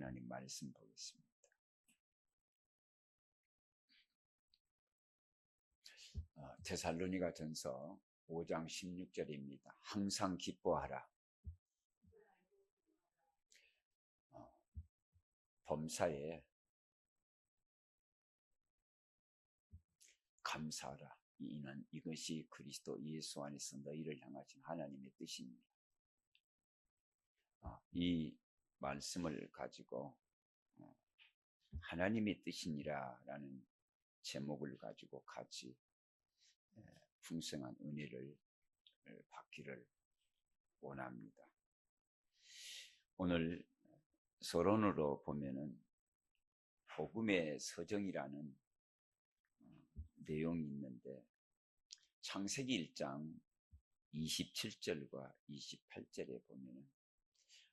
하나님 말씀 보겠습니다. 데살로니가 전서 5장 16절입니다. 항상 기뻐하라. 범사에 감사하라. 이것이 그리스도 예수 안에서 너희를 향하신 하나님의 뜻입니다. 이 말씀을 가지고 하나님의 뜻이니라 라는 제목을 가지고 같이 풍성한 은혜를 받기를 원합니다. 오늘 서론으로 보면은 복음의 서정이라는 내용이 있는데, 창세기 1장 27절과 28절에 보면은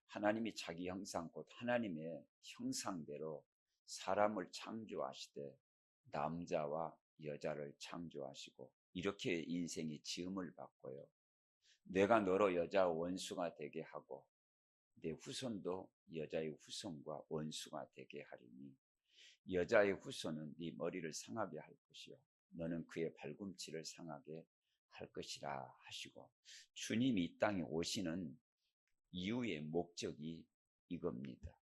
하나님이 자기 형상 곧 하나님의 형상대로 사람을 창조하시되 남자와 여자를 창조하시고 이렇게 인생이 지음을 받고요. 내가 너로 여자와 원수가 되게 하고 내 후손도 여자의 후손과 원수가 되게 하리니 여자의 후손은 네 머리를 상하게 할 것이요 너는 그의 발꿈치를 상하게 할 것이라 하시고, 주님이 이 땅에 오시는 이유의 목적이 이겁니다.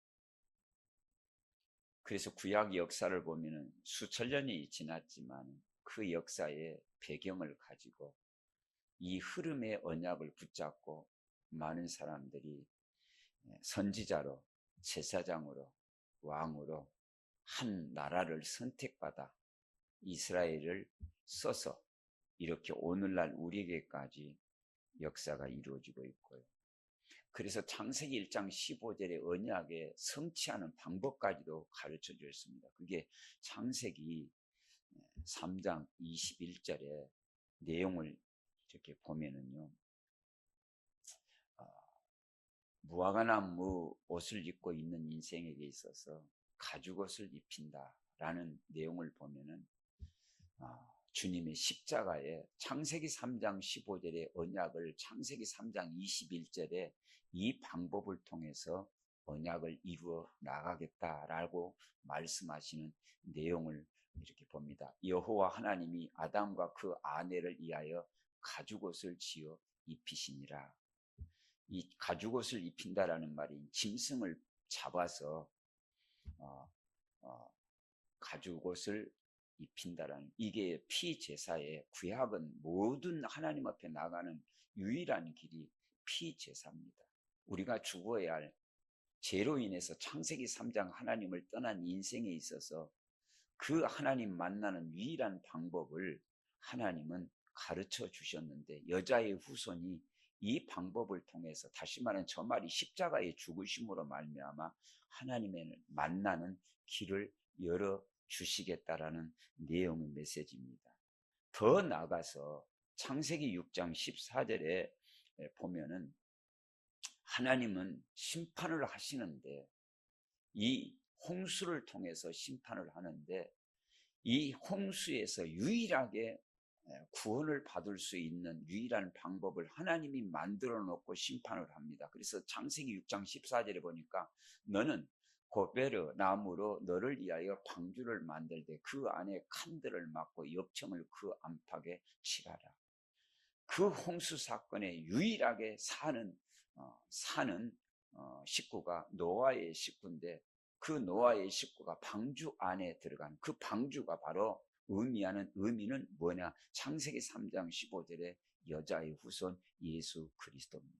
그래서 구약 역사를 보면은 수천 년이 지났지만 그 역사의 배경을 가지고 이 흐름의 언약을 붙잡고 많은 사람들이 선지자로, 제사장으로, 왕으로 한 나라를 선택받아 이스라엘을 써서 이렇게 오늘날 우리에게까지 역사가 이루어지고 있고요. 그래서 창세기 1장 15절의 언약의 성취하는 방법까지도 가르쳐 주었습니다. 그게 창세기 3장 21절의 내용을 이렇게 보면은요, 무화과나무 옷을 입고 있는 인생에게 있어서 가죽옷을 입힌다라는 내용을 보면은 주님의 십자가에 창세기 3장 15절의 언약을 창세기 3장 21절에 이 방법을 통해서 언약을 이루어 나가겠다라고 말씀하시는 내용을 이렇게 봅니다. 여호와 하나님이 아담과 그 아내를 위하여 가죽옷을 지어 입히시니라. 이 가죽옷을 입힌다라는 말이 짐승을 잡아서 가죽옷을 입힌다라는, 이게 피제사의, 구약은 모든 하나님 앞에 나가는 유일한 길이 피제사입니다. 우리가 죽어야 할 죄로 인해서 창세기 3장 하나님을 떠난 인생에 있어서 그 하나님 만나는 유일한 방법을 하나님은 가르쳐 주셨는데, 여자의 후손이 이 방법을 통해서, 다시 말하면 저 말이 십자가의 죽으심으로 말미암아 하나님을 만나는 길을 열어 주시겠다라는 내용의 메시지입니다. 더 나아가서 창세기 6장 14절에 보면은 하나님은 심판을 하시는데, 이 홍수를 통해서 심판을 하는데, 이 홍수에서 유일하게 구원을 받을 수 있는 유일한 방법을 하나님이 만들어 놓고 심판을 합니다. 그래서 창세기 6장 14절에 보니까 너는 고베르 나무로 너를 위하여 방주를 만들되 그 안에 칸들을 막고 엽청을 그 안팎에 칠하라. 그 홍수 사건에 유일하게 사는 식구가 노아의 식구인데, 그 노아의 식구가 방주 안에 들어간 그 방주가 바로 의미는 뭐냐? 창세기 3장 15절에 여자의 후손 예수 그리스도입니다.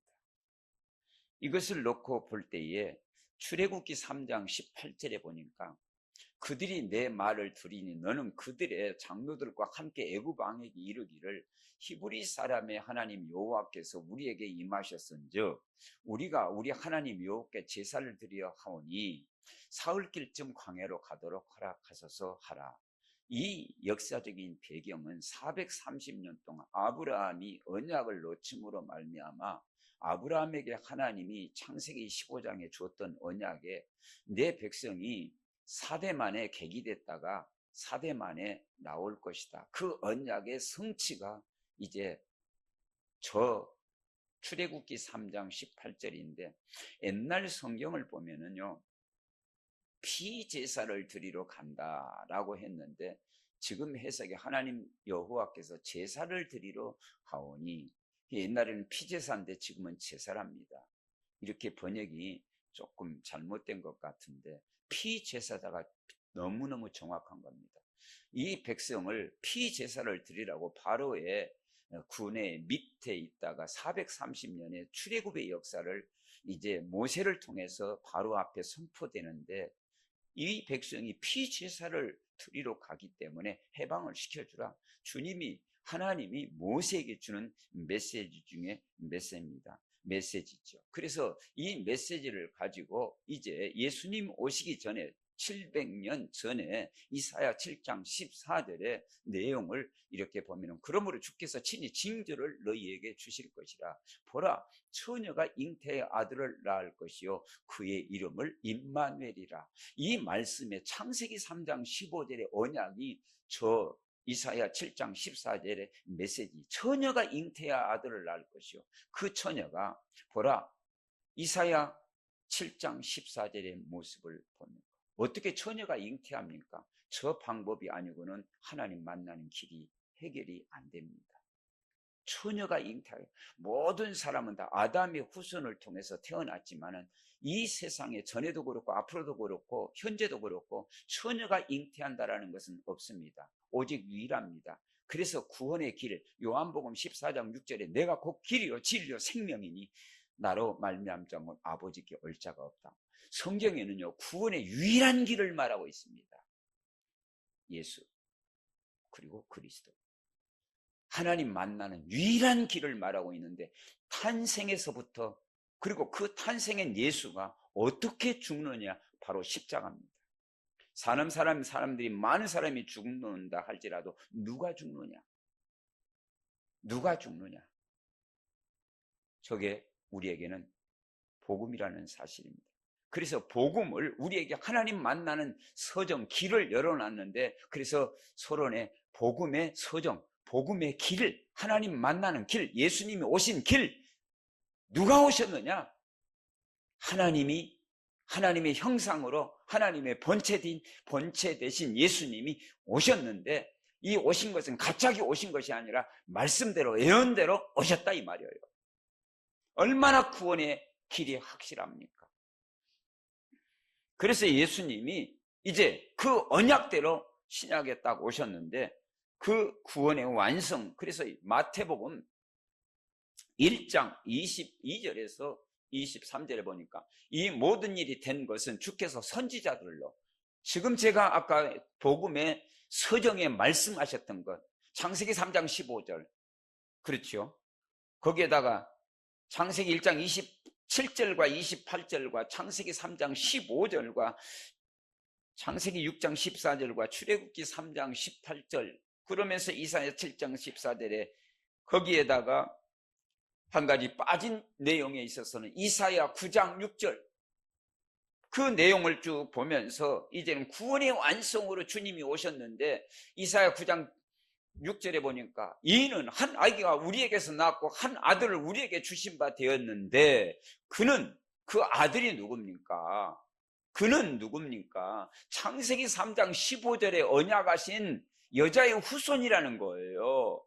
이것을 놓고 볼 때에 출애굽기 3장 18절에 보니까 그들이 내 말을 들으니 너는 그들의 장로들과 함께 애굽 왕에게 이르기를 히브리 사람의 하나님 여호와께서 우리에게 임하셨은즉 우리가 우리 하나님 여호와께 제사를 드려 하오니 사흘길쯤 광야로 가도록 허락하소서 하라. 이 역사적인 배경은 430년 동안 아브라함이 언약을 놓침으로 말미암아 아브라함에게 하나님이 창세기 15장에 주었던 언약에 내 백성이 4대 만에 계기됐다가 4대 만에 나올 것이다. 그 언약의 성취가 이제 저 출애굽기 3장 18절인데, 옛날 성경을 보면은요, 피제사를 드리러 간다라고 했는데 지금 해석에 하나님 여호와께서 제사를 드리러 가오니, 옛날에는 피제사인데 지금은 제사랍니다. 이렇게 번역이 조금 잘못된 것 같은데 피제사다가 너무너무 정확한 겁니다. 이 백성을 피제사를 드리라고 바로의 군의 밑에 있다가 430년의 출애굽의 역사를 이제 모세를 통해서 바로 앞에 선포되는데, 이 백성이 피제사를 드리러 가기 때문에 해방을 시켜주라. 주님이, 하나님이 모세에게 주는 메시지 중에 메시지죠. 그래서 이 메시지를 가지고 이제 예수님 오시기 전에 700년 전에 이사야 7장 14절의 내용을 이렇게 보면, 그러므로 주께서 친히 징조를 너희에게 주실 것이라. 보라, 처녀가 잉태의 아들을 낳을 것이요 그의 이름을 임마누엘이라. 이 말씀에 창세기 3장 15절의 언약이 저 이사야 7장 14절의 메시지, 처녀가 잉태의 아들을 낳을 것이요 그 처녀가, 보라, 이사야 7장 14절의 모습을 봅니다. 어떻게 처녀가 잉태합니까? 저 방법이 아니고는 하나님 만나는 길이 해결이 안 됩니다. 처녀가 잉태하여, 모든 사람은 다 아담의 후손을 통해서 태어났지만은 이 세상에 전에도 그렇고 앞으로도 그렇고 현재도 그렇고 처녀가 잉태한다라는 것은 없습니다. 오직 유일합니다. 그래서 구원의 길, 요한복음 14장 6절에 내가 곧 길이요 진리요 생명이니 나로 말미암지 않고 아버지께 올 자가 없다. 성경에는요, 구원의 유일한 길을 말하고 있습니다. 예수, 그리고 그리스도. 하나님 만나는 유일한 길을 말하고 있는데, 탄생에서부터, 그리고 그 탄생인 예수가 어떻게 죽느냐? 바로 십자가입니다. 사람들이 많은 사람이 죽는다 할지라도 누가 죽느냐? 누가 죽느냐? 저게 우리에게는 복음이라는 사실입니다. 그래서 복음을 우리에게 하나님 만나는 서정, 길을 열어놨는데, 그래서 서론에 복음의 서정, 복음의 길, 하나님 만나는 길, 예수님이 오신 길, 누가 오셨느냐? 하나님의 형상으로 하나님의 본체 대신 예수님이 오셨는데, 이 오신 것은 갑자기 오신 것이 아니라 말씀대로, 예언대로 오셨다 이 말이에요. 얼마나 구원의 길이 확실합니까? 그래서 예수님이 이제 그 언약대로 신약에 딱 오셨는데, 그 구원의 완성, 그래서 마태복음 1장 22절에서 23절에 보니까 이 모든 일이 된 것은 주께서 선지자들로, 지금 제가 아까 복음의 서정에 말씀하셨던 것, 창세기 3장 15절, 그렇죠? 거기에다가 창세기 1장 27절과 28절과 창세기 3장 15절과 창세기 6장 14절과 출애굽기 3장 18절, 그러면서 이사야 7장 14절에 거기에다가 한 가지 빠진 내용에 있어서는 이사야 9장 6절, 그 내용을 쭉 보면서 이제는 구원의 완성으로 주님이 오셨는데, 이사야 9장 6절에 보니까 이는 한 아기가 우리에게서 낳았고 한 아들을 우리에게 주신 바 되었는데, 그는, 그 아들이 누굽니까? 그는 누굽니까? 창세기 3장 15절에 언약하신 여자의 후손이라는 거예요.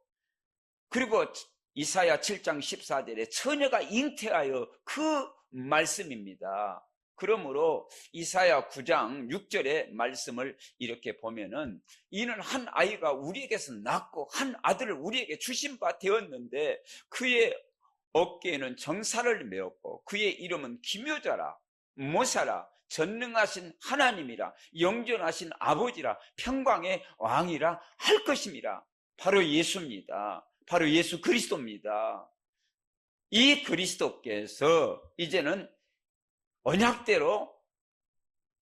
그리고 이사야 7장 14절에 처녀가 잉태하여, 그 말씀입니다. 그러므로 이사야 9장 6절의 말씀을 이렇게 보면은, 이는 한 아이가 우리에게서 낳고 한 아들을 우리에게 주신 바 되었는데 그의 어깨에는 정사를 메었고 그의 이름은 기묘자라, 모사라, 전능하신 하나님이라, 영존하신 아버지라, 평강의 왕이라 할 것입니다. 바로 예수입니다. 바로 예수 그리스도입니다. 이 그리스도께서 이제는 언약대로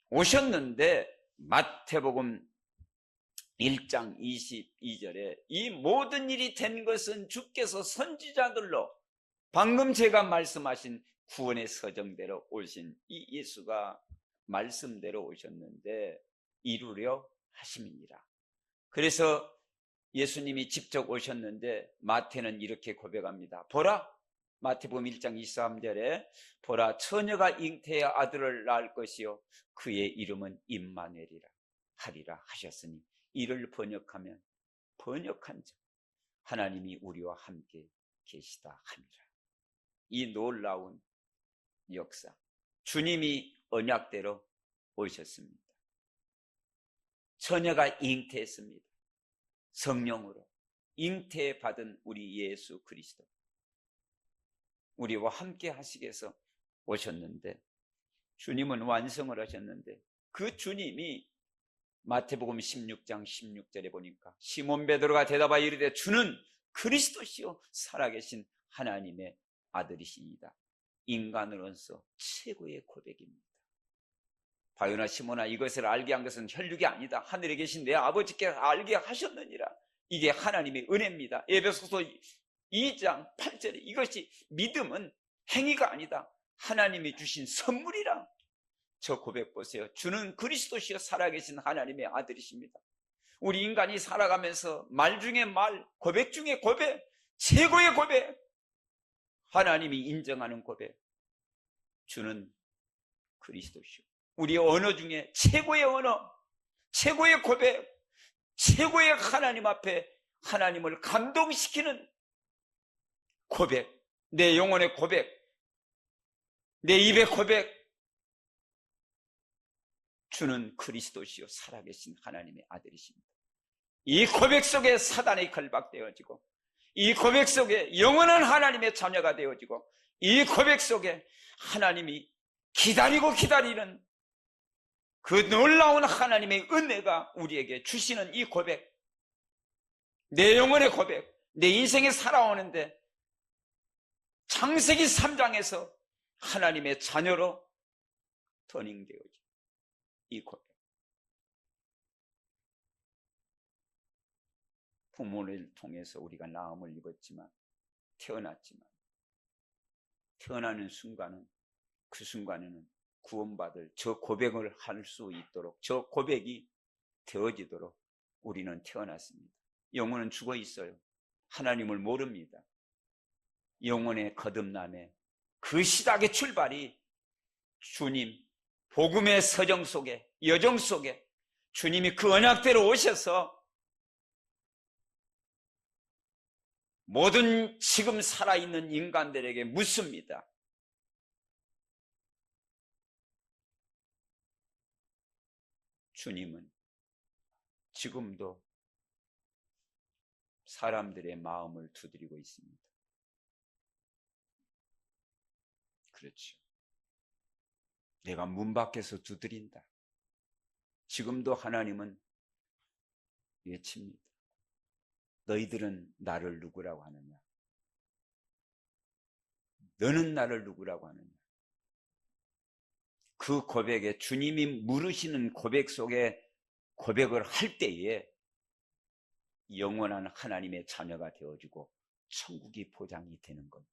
오셨는데, 마태복음 1장 22절에 이 모든 일이 된 것은 주께서 선지자들로, 방금 제가 말씀하신 구원의 서정대로 오신 이 예수가 말씀대로 오셨는데 이루려 하심이니라. 그래서 예수님이 직접 오셨는데 마태는 이렇게 고백합니다. 보라, 마태복음 1장 23절에 보라 처녀가 잉태의 아들을 낳을 것이요 그의 이름은 임마누엘이라 하리라 하셨으니 이를 번역하면 번역한 자 하나님이 우리와 함께 계시다 하니라. 이 놀라운 역사, 주님이 언약대로 오셨습니다. 처녀가 잉태했습니다. 성령으로 잉태받은 우리 예수 그리스도 우리와 함께 하시기 위해서 오셨는데, 주님은 완성을 하셨는데, 그 주님이 마태복음 16장 16절에 보니까 시몬 베드로가 대답하여 이르되 주는 그리스도시요 살아계신 하나님의 아들이시니이다. 인간으로서 최고의 고백입니다. 바요나 시몬아, 이것을 알게 한 것은 혈육이 아니다. 하늘에 계신 내 아버지께서 알게 하셨느니라. 이게 하나님의 은혜입니다. 에베소서 2장 8절에 이것이 믿음은 행위가 아니다. 하나님이 주신 선물이라. 저 고백 보세요. 주는 그리스도시여 살아계신 하나님의 아들이십니다. 우리 인간이 살아가면서 말 중에 말, 고백 중에 고백, 최고의 고백, 하나님이 인정하는 고백, 주는 그리스도시여. 우리 언어 중에 최고의 언어, 최고의 고백, 최고의 하나님 앞에 하나님을 감동시키는 고백, 내 영혼의 고백, 내 입의 고백, 주는 그리스도시요 살아계신 하나님의 아들이십니다. 이 고백 속에 사단이 결박되어지고, 이 고백 속에 영원한 하나님의 자녀가 되어지고, 이 고백 속에 하나님이 기다리고 기다리는 그 놀라운 하나님의 은혜가 우리에게 주시는 이 고백, 내 영혼의 고백, 내 인생에 살아오는데 창세기 3장에서 하나님의 자녀로 터닝되어진 이 고백. 부모를 통해서 우리가 나음을 입었지만, 태어났지만, 태어나는 순간은, 그 순간에는 구원받을 저 고백을 할 수 있도록, 저 고백이 되어지도록 우리는 태어났습니다. 영혼은 죽어 있어요. 하나님을 모릅니다. 영혼의 거듭남에 그 시작의 출발이 주님 복음의 서정 속에, 여정 속에 주님이 그 언약대로 오셔서 모든 지금 살아있는 인간들에게 묻습니다. 주님은 지금도 사람들의 마음을 두드리고 있습니다. 그렇죠. 내가 문 밖에서 두드린다. 지금도 하나님은 외칩니다. 너희들은 나를 누구라고 하느냐? 너는 나를 누구라고 하느냐? 그 고백에, 주님이 물으시는 고백 속에 고백을 할 때에 영원한 하나님의 자녀가 되어지고 천국이 보장이 되는 겁니다.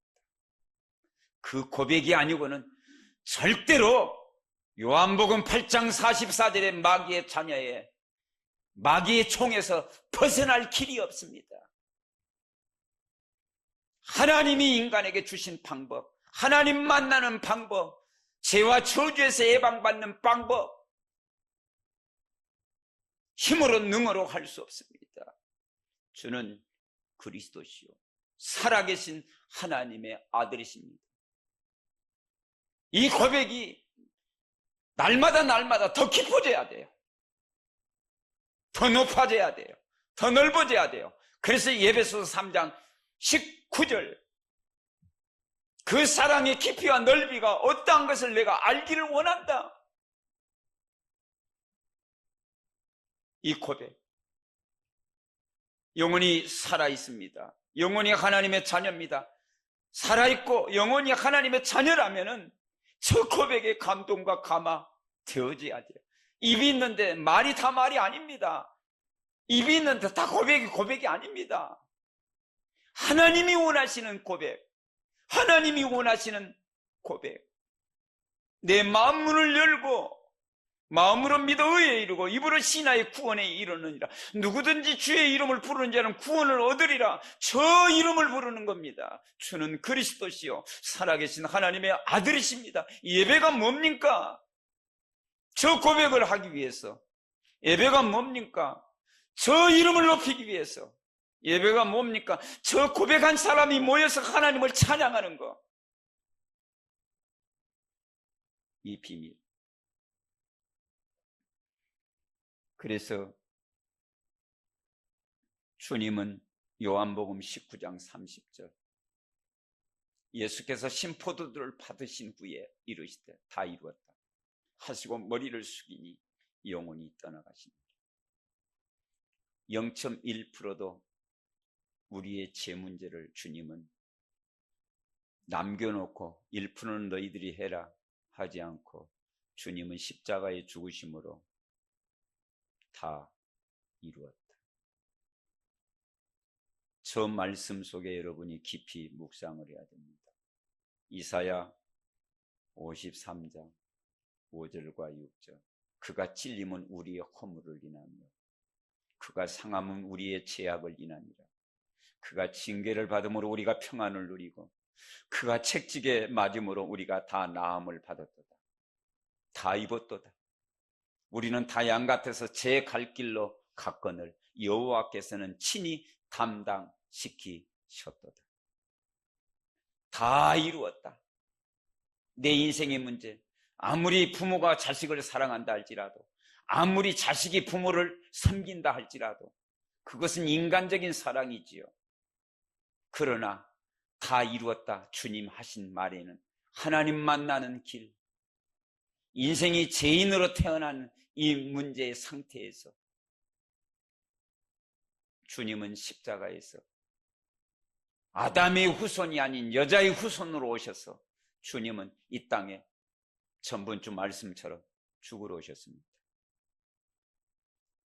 그 고백이 아니고는 절대로 요한복음 8장 44절의 마귀의 자녀의 마귀의 총에서 벗어날 길이 없습니다. 하나님이 인간에게 주신 방법, 하나님 만나는 방법, 죄와 저주에서 예방받는 방법, 힘으로 능으로 할 수 없습니다. 주는 그리스도시요 살아계신 하나님의 아들이십니다. 이 고백이 날마다 더 깊어져야 돼요. 더 높아져야 돼요. 더 넓어져야 돼요. 그래서 에베소서 3장 19절, 그 사랑의 깊이와 넓이가 어떠한 것을 내가 알기를 원한다. 이 고백, 영원히 살아있습니다. 영원히 하나님의 자녀입니다. 살아있고 영원히 하나님의 자녀라면은 저 고백의 감동과 감화 되어져야 돼요. 입이 있는데 말이 다 말이 아닙니다. 입이 있는데 다 고백이 아닙니다. 하나님이 원하시는 고백, 하나님이 원하시는 고백, 내 마음 문을 열고 마음으로 믿어 의에 이르고 입으로 신하의 구원에 이르느니라. 누구든지 주의 이름을 부르는 자는 구원을 얻으리라. 저 이름을 부르는 겁니다. 주는 그리스도시요 살아계신 하나님의 아들이십니다. 예배가 뭡니까? 저 고백을 하기 위해서. 예배가 뭡니까? 저 이름을 높이기 위해서. 예배가 뭡니까? 저 고백한 사람이 모여서 하나님을 찬양하는 거. 이 비밀. 그래서 주님은 요한복음 19장 30절 예수께서 신포도들을 받으신 후에 이르시되 다 이루었다 하시고 머리를 숙이니 영혼이 떠나가십니다. 0.1%도 우리의 죄 문제를 주님은 남겨놓고 1%는 너희들이 해라 하지 않고 주님은 십자가의 죽으심으로 다 이루었다. 저 말씀 속에 여러분이 깊이 묵상을 해야 됩니다. 이사야 53장 5절과 6절 그가 찔림은 우리의 허물을 인하며 그가 상함은 우리의 죄악을 인하니라. 그가 징계를 받음으로 우리가 평안을 누리고 그가 책직에 맞음으로 우리가 다 나음을 받았도다. 다 입었도다. 우리는 다 양 같아서 제 갈 길로 갔거늘 여호와께서는 친히 담당시키셨도다. 다 이루었다. 내 인생의 문제, 아무리 부모가 자식을 사랑한다 할지라도, 아무리 자식이 부모를 섬긴다 할지라도 그것은 인간적인 사랑이지요. 그러나 다 이루었다 주님 하신 말에는 하나님 만나는 길, 인생이 죄인으로 태어난 이 문제의 상태에서 주님은 십자가에서 아담의 후손이 아닌 여자의 후손으로 오셔서 주님은 이 땅에 전번주 말씀처럼 죽으러 오셨습니다.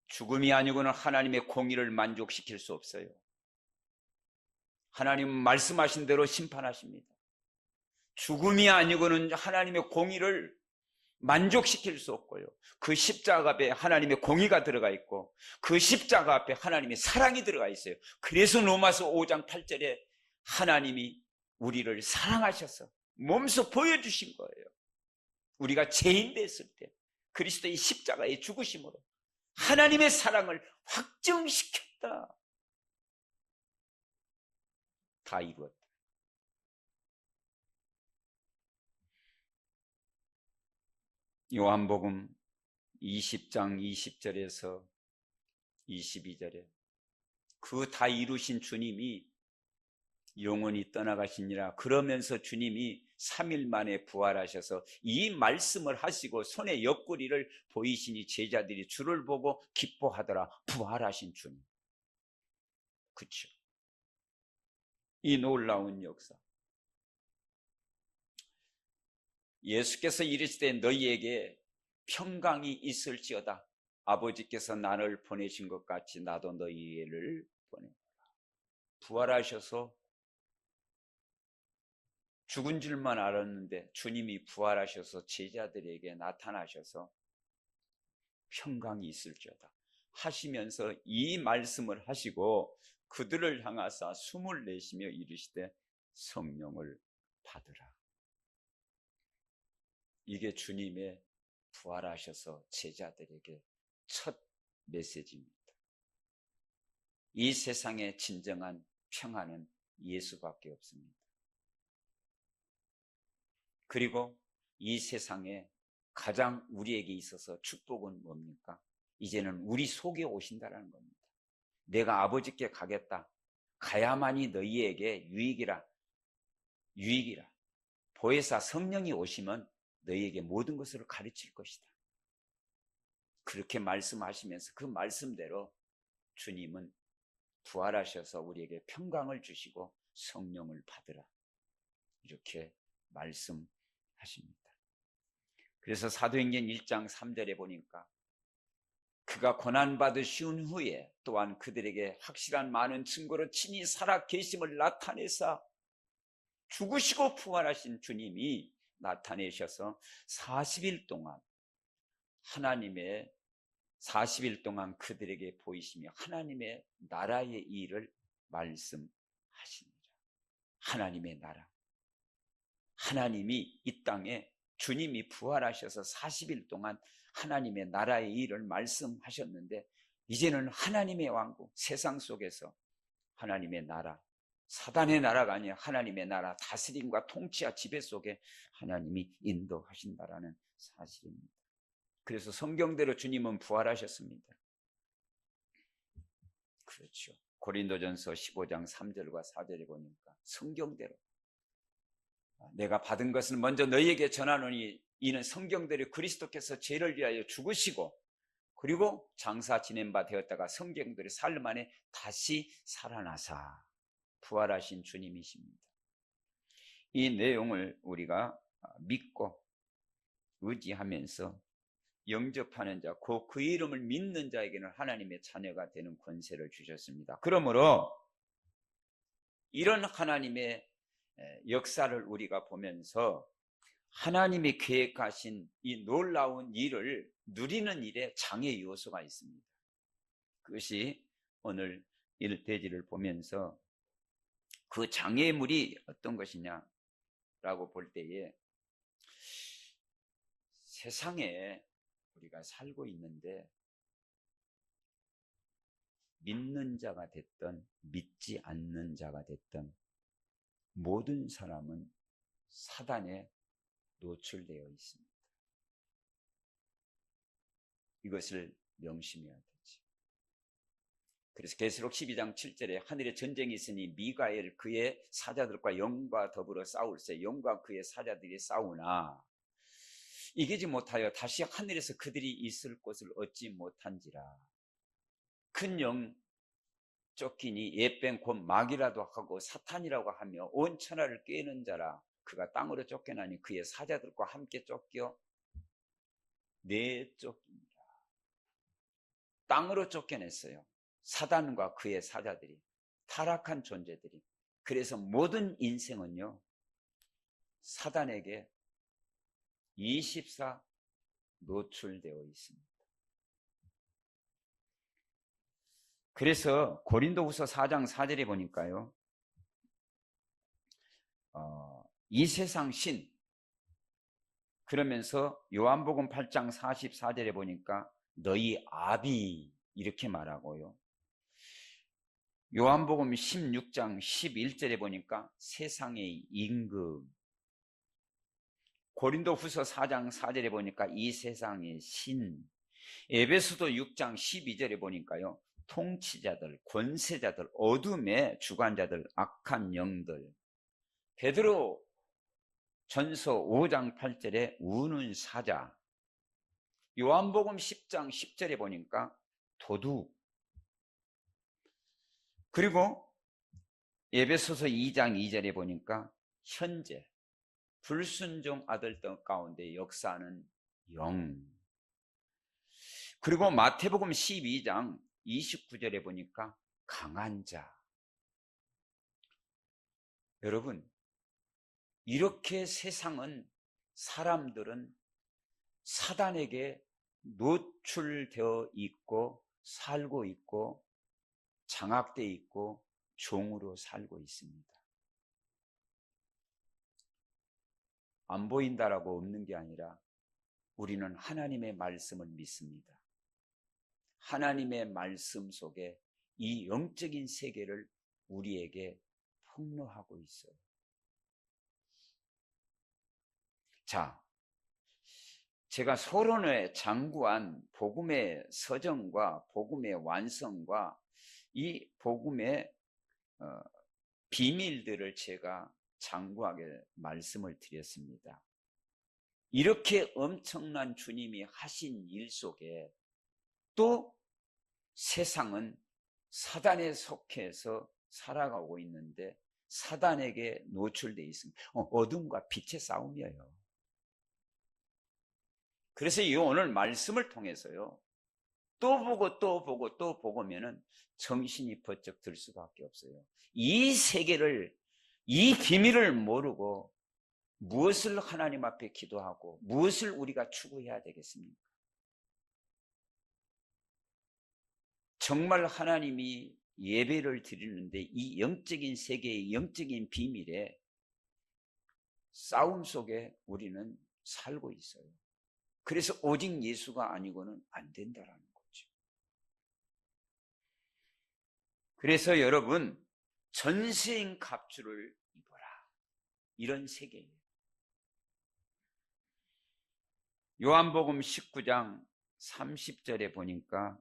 죽음이 아니고는 하나님의 공의를 만족시킬 수 없어요. 하나님은 말씀하신 대로 심판하십니다. 죽음이 아니고는 하나님의 공의를 만족시킬 수 없고요. 그 십자가 앞에 하나님의 공의가 들어가 있고 그 십자가 앞에 하나님의 사랑이 들어가 있어요. 그래서 로마서 5장 8절에 하나님이 우리를 사랑하셔서 몸소 보여주신 거예요. 우리가 죄인 됐을 때 그리스도의 십자가의 죽으심으로 하나님의 사랑을 확증시켰다. 다 이루었다. 요한복음 20장 20절에서 22절에 그 다 이루신 주님이 영원히 떠나가시니라. 그러면서 주님이 3일 만에 부활하셔서 이 말씀을 하시고 손에 옆구리를 보이시니 제자들이 주를 보고 기뻐하더라. 부활하신 주님. 그렇죠. 이 놀라운 역사. 예수께서 이르시되 너희에게 평강이 있을지어다. 아버지께서 나를 보내신 것 같이 나도 너희를 보내라. 부활하셔서 죽은 줄만 알았는데 주님이 부활하셔서 제자들에게 나타나셔서 평강이 있을지어다 하시면서 이 말씀을 하시고 그들을 향하사 숨을 내쉬며 이르시되 성령을 받으라. 이게 주님의 부활하셔서 제자들에게 첫 메시지입니다. 이 세상의 진정한 평안은 예수밖에 없습니다. 그리고 이 세상에 가장 우리에게 있어서 축복은 뭡니까? 이제는 우리 속에 오신다는 겁니다. 내가 아버지께 가겠다. 가야만이 너희에게 유익이라. 보혜사 성령이 오시면 너희에게 모든 것을 가르칠 것이다. 그렇게 말씀하시면서 그 말씀대로 주님은 부활하셔서 우리에게 평강을 주시고 성령을 받으라. 이렇게 말씀하십니다. 그래서 사도행전 1장 3절에 보니까 그가 고난받으신 후에 또한 그들에게 확실한 많은 증거로 친히 살아 계심을 나타내사 죽으시고 부활하신 주님이 나타내셔서 40일 동안 하나님의 40일 동안 그들에게 보이시며 하나님의 나라의 일을 말씀하시니라. 하나님의 나라. 하나님이 이 땅에 주님이 부활하셔서 40일 동안 하나님의 나라의 일을 말씀하셨는데 이제는 하나님의 왕국, 세상 속에서 하나님의 나라, 사단의 나라가 아니라 하나님의 나라, 다스림과 통치와 지배 속에 하나님이 인도하신다라는 사실입니다. 그래서 성경대로 주님은 부활하셨습니다. 그렇죠. 고린도전서 15장 3절과 4절에 보니까 성경대로 내가 받은 것을 먼저 너희에게 전하노니 이는 성경대로 그리스도께서 죄를 위하여 죽으시고 그리고 장사 지낸 바 되었다가 성경대로 삶 안에 다시 살아나사 부활하신 주님이십니다. 이 내용을 우리가 믿고 의지하면서 영접하는 자, 그 이름을 믿는 자에게는 하나님의 자녀가 되는 권세를 주셨습니다. 그러므로 이런 하나님의 역사를 우리가 보면서 하나님이 계획하신 이 놀라운 일을 누리는 일에 장애 요소가 있습니다. 그것이 오늘 1대지를 보면서 그 장애물이 어떤 것이냐라고 볼 때에 세상에 우리가 살고 있는데 믿는 자가 됐든 믿지 않는 자가 됐든 모든 사람은 사단에 노출되어 있습니다. 이것을 명심해야 되지. 그래서 계시록 12장 7절에 하늘에 전쟁이 있으니 미가엘 그의 사자들과 영과 더불어 싸울세 영과 그의 사자들이 싸우나 이기지 못하여 다시 하늘에서 그들이 있을 곳을 얻지 못한지라. 큰 영 쫓기니 옛뱀 곧 마귀라도 하고 사탄이라고 하며 온 천하를 꿰는 자라. 그가 땅으로 쫓겨나니 그의 사자들과 함께 쫓겨 내쫓기니라. 땅으로 쫓겨냈어요. 사단과 그의 사자들이, 타락한 존재들이. 그래서 모든 인생은요 사단에게 24 노출되어 있습니다. 그래서 고린도후서 4장 4절에 보니까요 이 세상 신 그러면서 요한복음 8장 44절에 보니까 너희 아비 이렇게 말하고요. 요한복음 16장 11절에 보니까 세상의 임금, 고린도후서 4장 4절에 보니까 이 세상의 신, 에베소서 6장 12절에 보니까요 통치자들, 권세자들, 어둠의 주관자들, 악한 영들, 베드로 전서 5장 8절에 우는 사자, 요한복음 10장 10절에 보니까 도둑, 그리고 에베소서 2장 2절에 보니까 현재 불순종 아들 가운데 역사하는 영, 그리고 마태복음 12장 29절에 보니까 강한 자. 여러분, 이렇게 세상은, 사람들은 사단에게 노출되어 있고 살고 있고 장악되어 있고 종으로 살고 있습니다. 안 보인다라고 없는 게 아니라 우리는 하나님의 말씀을 믿습니다. 하나님의 말씀 속에 이 영적인 세계를 우리에게 폭로하고 있어요. 자, 제가 서론에 장구한 복음의 서정과 복음의 완성과 이 복음의 비밀들을 제가 장구하게 말씀을 드렸습니다. 이렇게 엄청난 주님이 하신 일 속에 또 세상은 사단에 속해서 살아가고 있는데 사단에게 노출되어 있습니다. 어둠과 빛의 싸움이에요. 그래서 이 오늘 말씀을 통해서요 또 보고 또 보고 또 보고면은 정신이 번쩍 들 수밖에 없어요. 이 세계를, 이 비밀을 모르고 무엇을 하나님 앞에 기도하고 무엇을 우리가 추구해야 되겠습니까? 정말 하나님이 예배를 드리는데 이 영적인 세계의 영적인 비밀에 싸움 속에 우리는 살고 있어요. 그래서 오직 예수가 아니고는 안 된다라는 거죠. 그래서 여러분, 전신 갑주를 입어라, 이런 세계예요. 요한복음 19장 30절에 보니까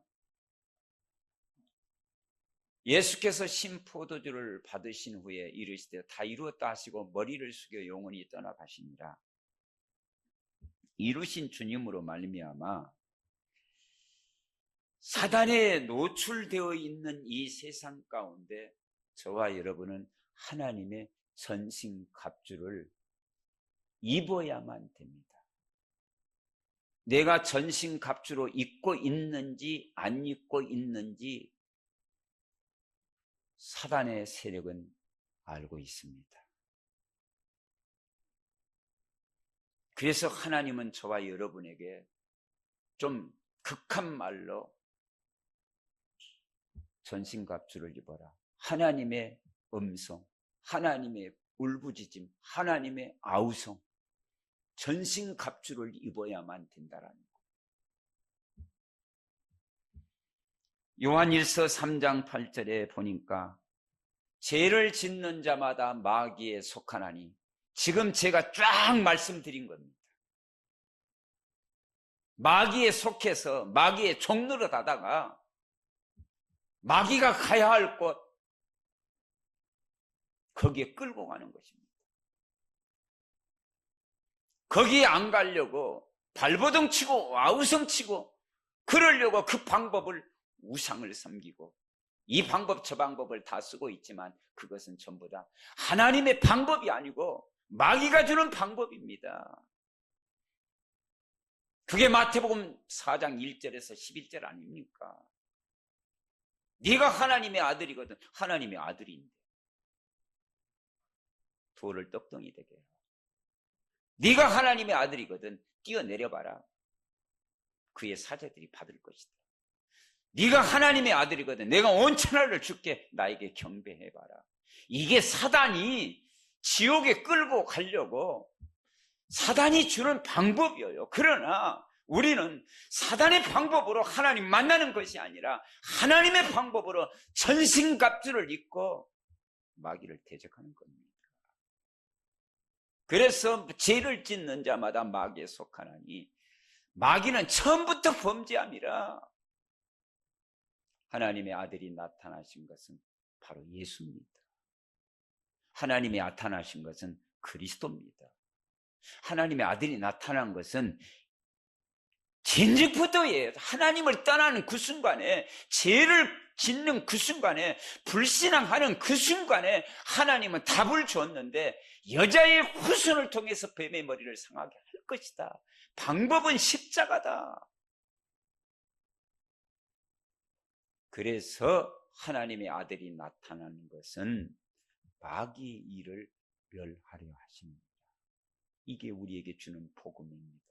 예수께서 신포도주를 받으신 후에 이르시되 다 이루었다 하시고 머리를 숙여 영원히 떠나가시니라. 이루신 주님으로 말미암아 사단에 노출되어 있는 이 세상 가운데 저와 여러분은 하나님의 전신갑주를 입어야만 됩니다. 내가 전신갑주로 입고 있는지 안 입고 있는지 사단의 세력은 알고 있습니다. 그래서 하나님은 저와 여러분에게 좀 극한 말로 전신갑주를 입어라, 하나님의 음성, 하나님의 울부짖음, 하나님의 아우성, 전신갑주를 입어야만 된다라는 것. 요한일서 3장 8절에 보니까 죄를 짓는 자마다 마귀에 속하나니, 지금 제가 쫙 말씀드린 겁니다. 마귀에 속해서 마귀의 종노릇 하다가 마귀가 가야 할 곳, 거기에 끌고 가는 것입니다. 거기에 안 가려고 발버둥 치고 아우성 치고 그러려고 그 방법을 우상을 섬기고 이 방법 저 방법을 다 쓰고 있지만 그것은 전부 다 하나님의 방법이 아니고 마귀가 주는 방법입니다. 그게 마태복음 4장 1절에서 11절 아닙니까? 네가 하나님의 아들이거든. 하나님의 아들인데 돌을 떡덩이 되게 해라. 네가 하나님의 아들이거든. 뛰어내려봐라. 그의 사자들이 받을 것이다. 네가 하나님의 아들이거든. 내가 온 천하를 줄게. 나에게 경배해봐라. 이게 사단이 지옥에 끌고 가려고 사단이 주는 방법이에요. 그러나 우리는 사단의 방법으로 하나님 만나는 것이 아니라 하나님의 방법으로 전신갑주를 입고 마귀를 대적하는 겁니다. 그래서 죄를 짓는 자마다 마귀에 속하나니, 마귀는 처음부터 범죄함이라. 하나님의 아들이 나타나신 것은 바로 예수입니다. 하나님이 나타나신 것은 그리스도입니다. 하나님의 아들이 나타난 것은 진즉부터예요. 하나님을 떠나는 그 순간에, 죄를 짓는 그 순간에, 불신앙하는 그 순간에 하나님은 답을 줬는데 여자의 후손을 통해서 뱀의 머리를 상하게 할 것이다. 방법은 십자가다. 그래서 하나님의 아들이 나타나는 것은 마귀의 일을 멸하려 하십니다. 이게 우리에게 주는 복음입니다.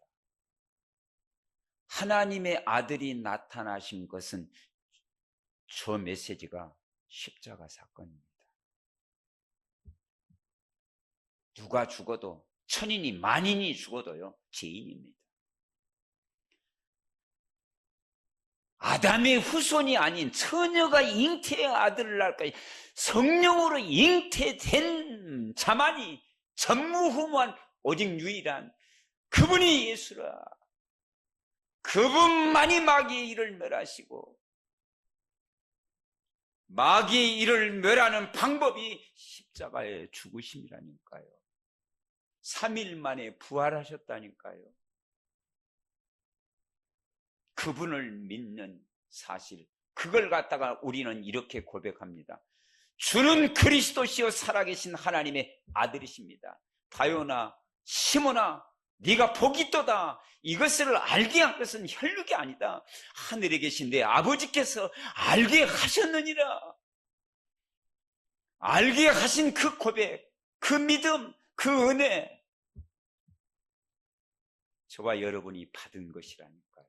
하나님의 아들이 나타나신 것은 저 메시지가 십자가 사건입니다. 누가 죽어도, 천인이 만인이 죽어도요, 죄인입니다. 아담의 후손이 아닌 처녀가 잉태의 아들을 낳을까, 성령으로 잉태된 자만이 전무후무한 오직 유일한 그분이 예수라. 그분만이 마귀의 일을 멸하시고, 마귀의 일을 멸하는 방법이 십자가의 죽으심이라니까요. 3일 만에 부활하셨다니까요. 그분을 믿는 사실, 그걸 갖다가 우리는 이렇게 고백합니다. 주는 그리스도시요 살아계신 하나님의 아들이십니다. 바요나 시몬아, 네가 복이 있도다. 이것을 알게 한 것은 혈육이 아니다. 하늘에 계신 내 아버지께서 알게 하셨느니라. 알게 하신 그 고백, 그 믿음, 그 은혜, 저와 여러분이 받은 것이라니까요.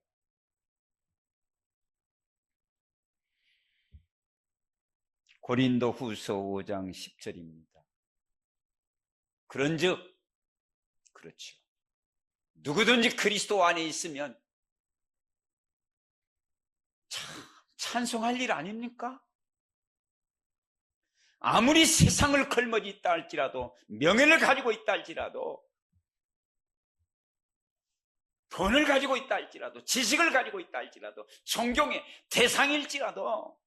고린도후서 5장 10절입니다. 그런즉 그렇죠. 누구든지 그리스도 안에 있으면 찬송할 일 아닙니까? 아무리 세상을 걸머지 있다 할지라도, 명예를 가지고 있다 할지라도, 돈을 가지고 있다 할지라도, 지식을 가지고 있다 할지라도, 존경의 대상일지라도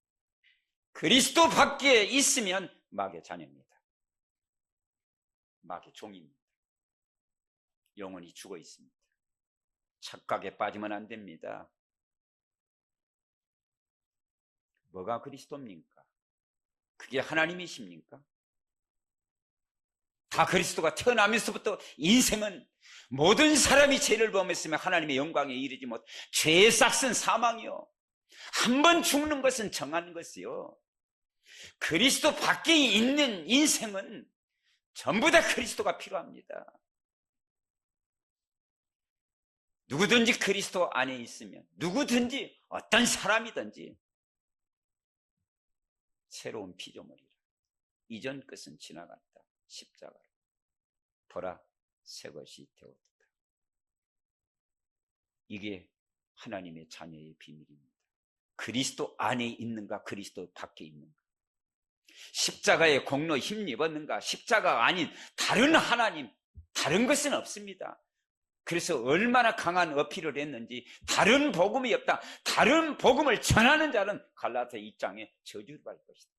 그리스도 밖에 있으면 마귀의 자녀입니다. 마귀의 종입니다. 영혼이 죽어 있습니다. 착각에 빠지면 안 됩니다. 뭐가 그리스도입니까? 그게 하나님이십니까? 다 그리스도가 태어나면서부터 인생은 모든 사람이 죄를 범했으면 하나님의 영광에 이르지 못, 죄의 싹은 사망이요, 한 번 죽는 것은 정한 것이요, 그리스도 밖에 있는 인생은 전부 다 그리스도가 필요합니다. 누구든지 그리스도 안에 있으면, 누구든지 어떤 사람이든지 새로운 피조물이라. 이전 것은 지나갔다. 십자가로 보라, 새 것이 되었다. 이게 하나님의 자녀의 비밀입니다. 그리스도 안에 있는가, 그리스도 밖에 있는가. 십자가의 공로 힘입었는가, 십자가가 아닌 다른 하나님, 다른 것은 없습니다. 그래서 얼마나 강한 어필을 했는지, 다른 복음이 없다, 다른 복음을 전하는 자는 갈라디아 2장에 저주를 받을 것이다.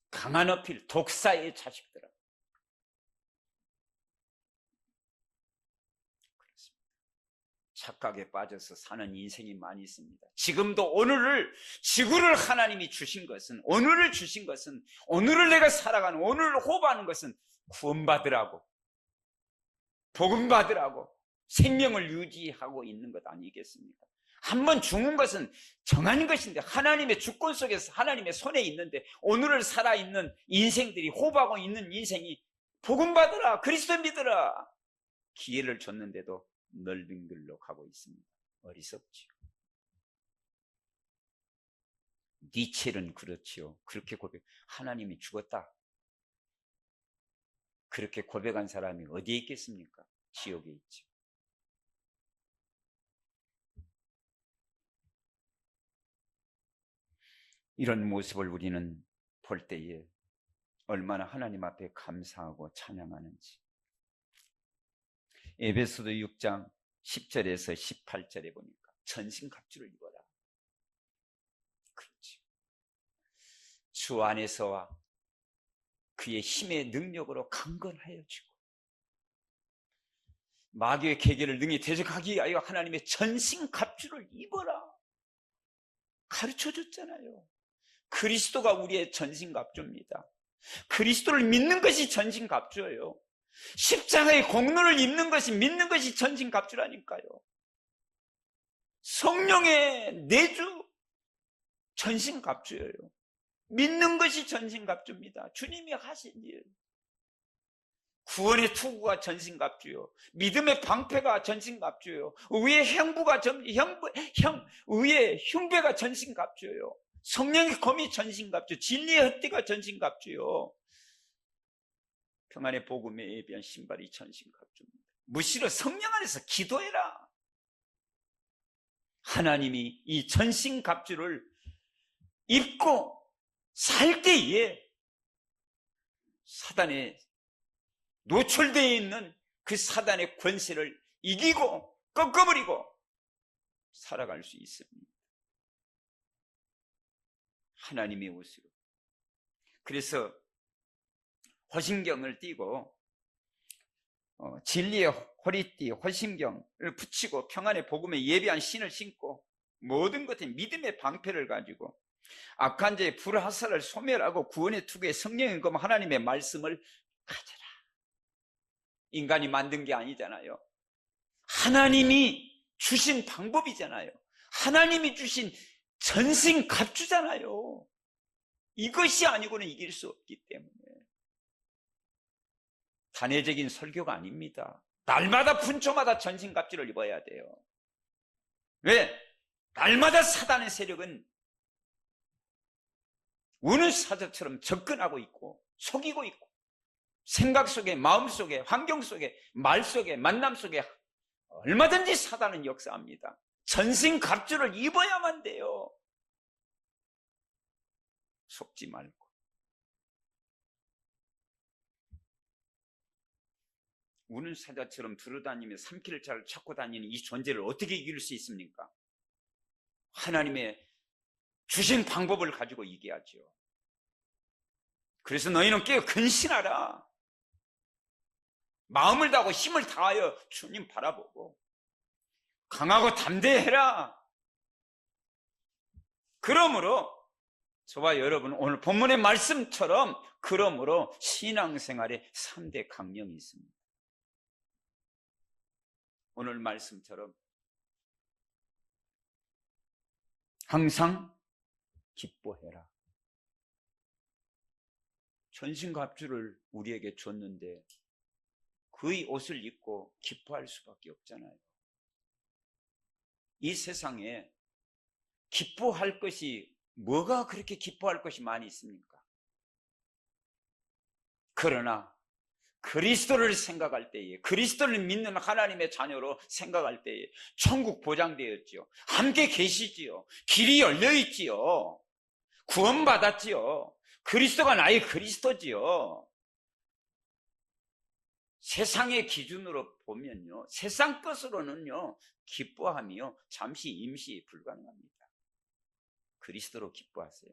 강한 어필, 독사의 자식들아. 그렇습니다. 착각에 빠져서 사는 인생이 많이 있습니다. 지금도 오늘을, 지구를 하나님이 주신 것은, 오늘을 주신 것은, 오늘을 내가 살아가는, 오늘을 호흡하는 것은 구원받으라고, 복음받으라고, 생명을 유지하고 있는 것 아니겠습니까? 한번 죽는 것은 정한 것인데, 하나님의 주권 속에서 하나님의 손에 있는데, 오늘을 살아있는 인생들이, 호흡하고 있는 인생이 복음받으라, 그리스도 믿으라 기회를 줬는데도 넓은 길로 가고 있습니다. 어리석지요. 니체는 그렇지요. 그렇게 하나님이 죽었다, 그렇게 고백한 사람이 어디에 있겠습니까? 지옥에 있죠. 이런 모습을 우리는 볼 때에 얼마나 하나님 앞에 감사하고 찬양하는지. 에베소서 6장 10절에서 18절에 보니까 전신갑주를 입어라. 그렇지. 주 안에서와 그의 힘의 능력으로 강건하여지고, 마귀의 계계를 능히 대적하기 위하여 하나님의 전신갑주를 입어라 가르쳐줬잖아요. 그리스도가 우리의 전신갑주입니다. 그리스도를 믿는 것이 전신갑주예요. 십자가의 공로를 입는 것이, 믿는 것이 전신갑주라니까요. 성령의 내주 전신갑주예요. 믿는 것이 전신갑주입니다. 주님이 하신 일. 구원의 투구가 전신갑주요, 믿음의 방패가 전신갑주요, 의의 형부가 의의 흉배가 전신갑주요, 성령의 검이 전신갑주, 진리의 헛띠가 전신갑주요, 평안의 복음에 예비한 신발이 전신갑주입니다. 무시로 성령 안에서 기도해라. 하나님이 이 전신갑주를 입고 살 때에 사단의 노출되어 있는 그 사단의 권세를 이기고 꺾어버리고 살아갈 수 있습니다. 하나님의 옷으로. 그래서 호심경을 띠고, 진리의 허리띠 호심경을 붙이고, 평안의 복음에 예비한 신을 신고, 모든 것에 믿음의 방패를 가지고 악한 자의 불화살을 소멸하고 구원의 투구에 성령의 검 하나님의 말씀을 가져라. 인간이 만든 게 아니잖아요. 하나님이 주신 방법이잖아요. 하나님이 주신 전신갑주잖아요. 이것이 아니고는 이길 수 없기 때문에 단회적인 설교가 아닙니다. 날마다 분초마다 전신갑주를 입어야 돼요. 왜? 날마다 사단의 세력은 우는 사자처럼 접근하고 있고 속이고 있고 생각 속에, 마음 속에, 환경 속에, 말 속에, 만남 속에 얼마든지 사단은 역사합니다. 전신갑주를 입어야만 돼요. 속지 말고. 우는 사자처럼 두루다니며 삼킬 자를 찾고 다니는 이 존재를 어떻게 이길 수 있습니까? 하나님의 주신 방법을 가지고 이겨야죠. 그래서 너희는 깨어 근신하라. 마음을 다하고 힘을 다하여 주님 바라보고 강하고 담대해라. 그러므로 저와 여러분 오늘 본문의 말씀처럼 그러므로 신앙생활에 3대 강령이 있습니다. 오늘 말씀처럼 항상 기뻐해라. 전신갑주를 우리에게 줬는데 그의 옷을 입고 기뻐할 수밖에 없잖아요. 이 세상에 기뻐할 것이 뭐가 그렇게 기뻐할 것이 많이 있습니까? 그러나 그리스도를 생각할 때에, 그리스도를 믿는 하나님의 자녀로 생각할 때에 천국 보장되었지요. 함께 계시지요. 길이 열려있지요. 구원받았지요. 그리스도가 나의 그리스도지요. 세상의 기준으로 보면요, 세상 것으로는요 기뻐함이요 잠시 임시 불가능합니다. 그리스도로 기뻐하세요.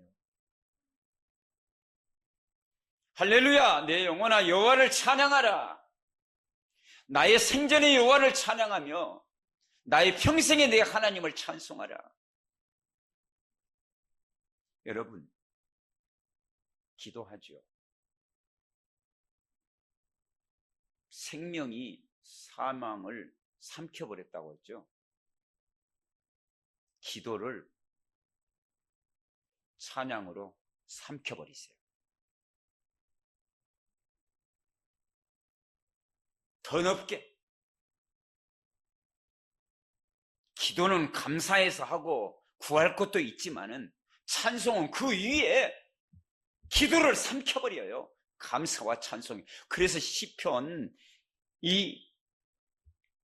할렐루야. 내 영혼아 여호와를 찬양하라. 나의 생전의 여호와를 찬양하며 나의 평생에 내 하나님을 찬송하라. 여러분 기도하죠. 생명이 사망을 삼켜버렸다고 했죠. 기도를 찬양으로 삼켜버리세요. 더 넓게. 기도는 감사해서 하고 구할 것도 있지만은 찬송은 그 위에 기도를 삼켜버려요. 감사와 찬송이. 그래서 시편 이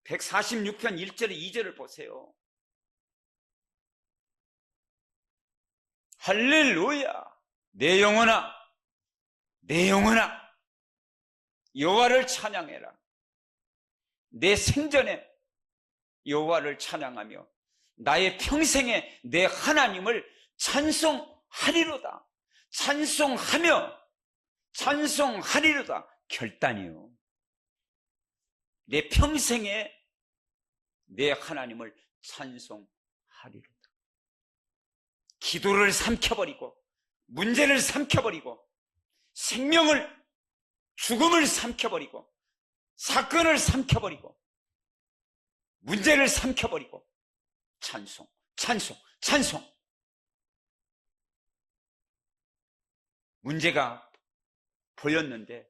146편 1절 2절을 보세요. 할렐루야. 내 영혼아 내 영혼아 여호와를 찬양해라. 내 생전에 여호와를 찬양하며 나의 평생에 내 하나님을 찬송하리로다. 찬송하리로다. 결단이요. 내 평생에 내 하나님을 찬송하리로다. 기도를 삼켜버리고 문제를 삼켜버리고 생명을 죽음을 삼켜버리고 사건을 삼켜버리고 문제를 삼켜버리고 찬송. 문제가 보였는데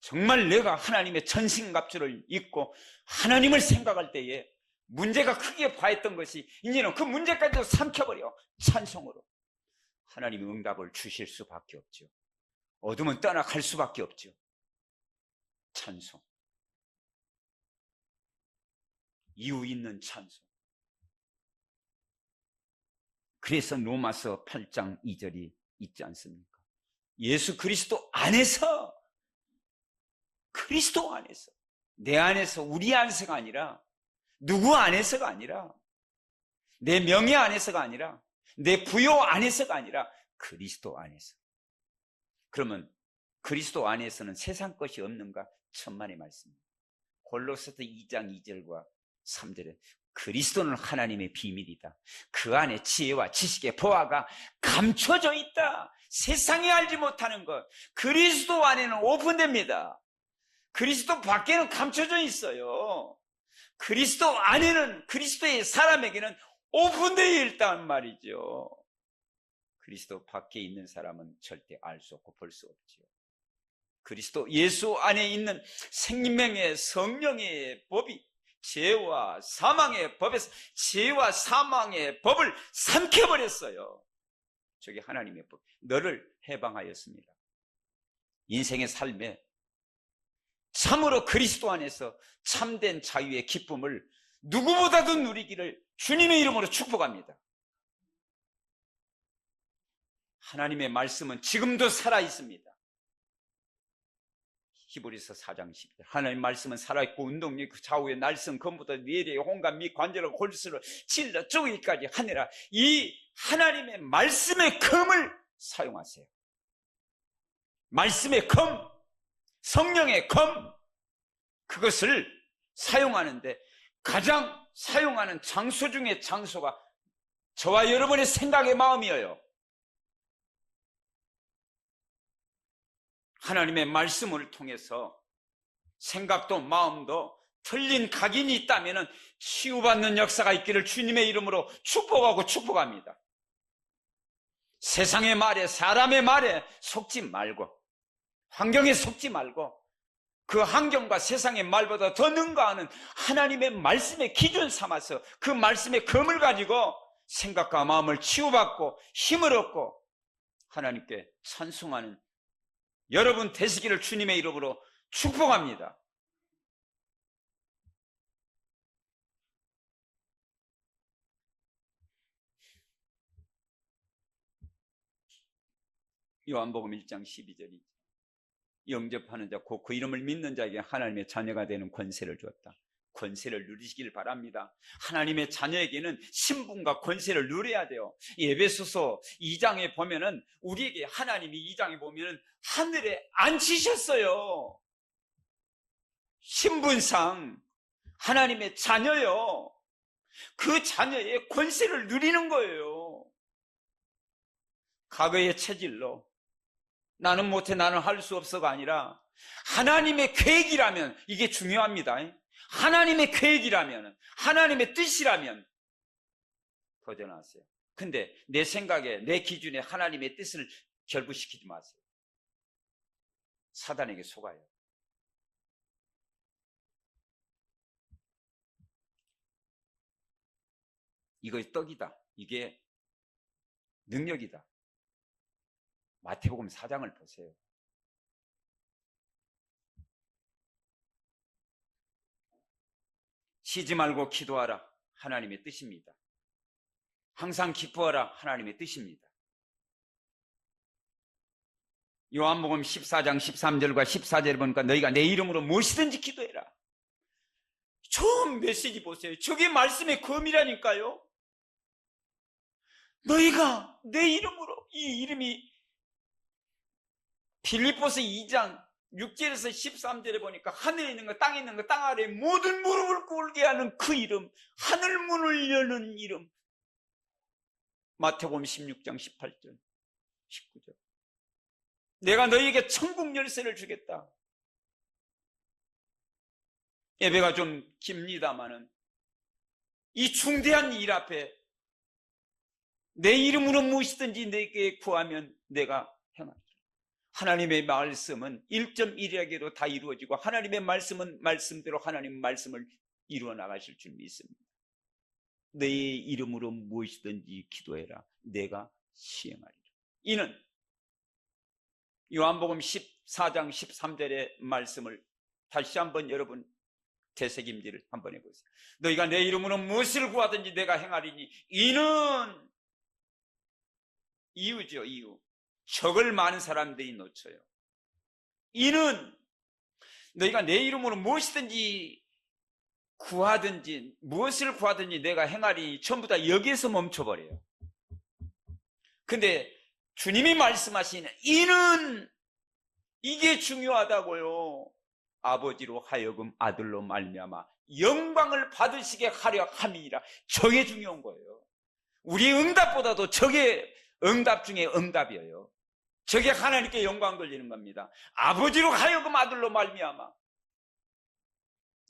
정말 내가 하나님의 전신갑주를 입고 하나님을 생각할 때에 문제가 크게 봐했던 것이 이제는 그 문제까지도 삼켜버려 찬송으로 하나님이 응답을 주실 수밖에 없죠. 어둠은 떠나갈 수밖에 없죠. 찬송. 이유 있는 찬송. 그래서 로마서 8장 2절이 있지 않습니까? 예수 그리스도 안에서 내 안에서 우리 안에서가 아니라 누구 안에서가 아니라 내 명예 안에서가 아니라 내 부요 안에서가 아니라 그리스도 안에서. 그러면 그리스도 안에서는 세상 것이 없는가? 천만의 말씀입니다. 골로새서 2장 2절과 3절에 그리스도는 하나님의 비밀이다. 그 안에 지혜와 지식의 보화가 감춰져 있다. 세상이 알지 못하는 것 그리스도 안에는 오픈됩니다. 그리스도 밖에는 감춰져 있어요. 그리스도 안에는 그리스도의 사람에게는 오픈되어 있다는 말이죠. 그리스도 밖에 있는 사람은 절대 알 수 없고 볼 수 없지요. 그리스도 예수 안에 있는 생명의 성령의 법이 죄와 사망의 법에서 죄와 사망의 법을 삼켜버렸어요. 저게 하나님의 법. 너를 해방하였습니다. 인생의 삶에 참으로 그리스도 안에서 참된 자유의 기쁨을 누구보다도 누리기를 주님의 이름으로 축복합니다. 하나님의 말씀은 지금도 살아있습니다. 히브리서 4장 10절. 하나님의 말씀은 살아있고 운동력, 좌우의 날선, 검보다 뇌리의 홍감 및 관절을 골수로 찔러 쪼개기까지 하느라 이 하나님의 말씀의 검을 사용하세요. 말씀의 검, 성령의 검, 그것을 사용하는데 가장 사용하는 장소 중에 장소가 저와 여러분의 생각의 마음이에요. 하나님의 말씀을 통해서 생각도 마음도 틀린 각인이 있다면 치유받는 역사가 있기를 주님의 이름으로 축복하고 축복합니다. 세상의 말에, 사람의 말에 속지 말고, 환경에 속지 말고, 그 환경과 세상의 말보다 더 능가하는 하나님의 말씀의 기준 삼아서 그 말씀의 검을 가지고 생각과 마음을 치유받고 힘을 얻고 하나님께 찬송하는 여러분 되시기를 주님의 이름으로 축복합니다. 요한복음 1장 12절이 영접하는 자, 곧 그 이름을 믿는 자에게 하나님의 자녀가 되는 권세를 주었다. 권세를 누리시길 바랍니다. 하나님의 자녀에게는 신분과 권세를 누려야 돼요. 에베소서 2장에 보면은 우리에게 하나님이 2장에 보면은 하늘에 앉히셨어요. 신분상 하나님의 자녀요. 그 자녀의 권세를 누리는 거예요. 과거의 체질로 나는 못해, 나는 할 수 없어가 아니라 하나님의 계획이라면 이게 중요합니다. 하나님의 계획이라면, 하나님의 뜻이라면 도전하세요. 근데 내 생각에, 내 기준에 하나님의 뜻을 결부시키지 마세요. 사단에게 속아요. 이거 떡이다. 이게 능력이다. 마태복음 4장을 보세요. 쉬지 말고 기도하라. 하나님의 뜻입니다. 항상 기뻐하라. 하나님의 뜻입니다. 요한복음 14장 13절과 14절을 보니까 너희가 내 이름으로 무엇이든지 기도해라. 좋은 메시지 보세요. 저게 말씀의 검이라니까요. 너희가 내 이름으로, 이 이름이 필립보서 2장 6절에서 13절에 보니까 하늘에 있는 거, 땅에 있는 거, 땅 아래에 모든 무릎을 꿇게 하는 그 이름, 하늘 문을 여는 이름. 마태복음 16장 18절 19절. 내가 너희에게 천국 열쇠를 주겠다. 예배가 좀 깁니다마는 이 중대한 일 앞에 내 이름으로 무엇이든지 내게 구하면 내가 행하리라. 하나님의 말씀은 1.1약에도 다 이루어지고 하나님의 말씀은 말씀대로 하나님 말씀을 이루어 나가실 줄 믿습니다. 너의 이름으로 무엇이든지 기도해라. 내가 시행하리라. 이는 요한복음 14장 13절의 말씀을 다시 한번 여러분 되새김질을 한번 해보세요. 너희가 내 이름으로 무엇을 구하든지 내가 행하리니, 이는 이유죠. 이유. 적을 많은 사람들이 놓쳐요. 이는 너희가 내 이름으로 무엇이든지 구하든지 무엇을 구하든지 내가 행하리니, 전부 다 여기에서 멈춰버려요. 근데 주님이 말씀하시는 이는, 이게 중요하다고요. 아버지로 하여금 아들로 말미암아 영광을 받으시게 하려 함이니라. 저게 중요한 거예요. 우리 응답보다도 저게 응답 중에 응답이에요. 저게 하나님께 영광 돌리는 겁니다. 아버지로 하여금 아들로 말미암아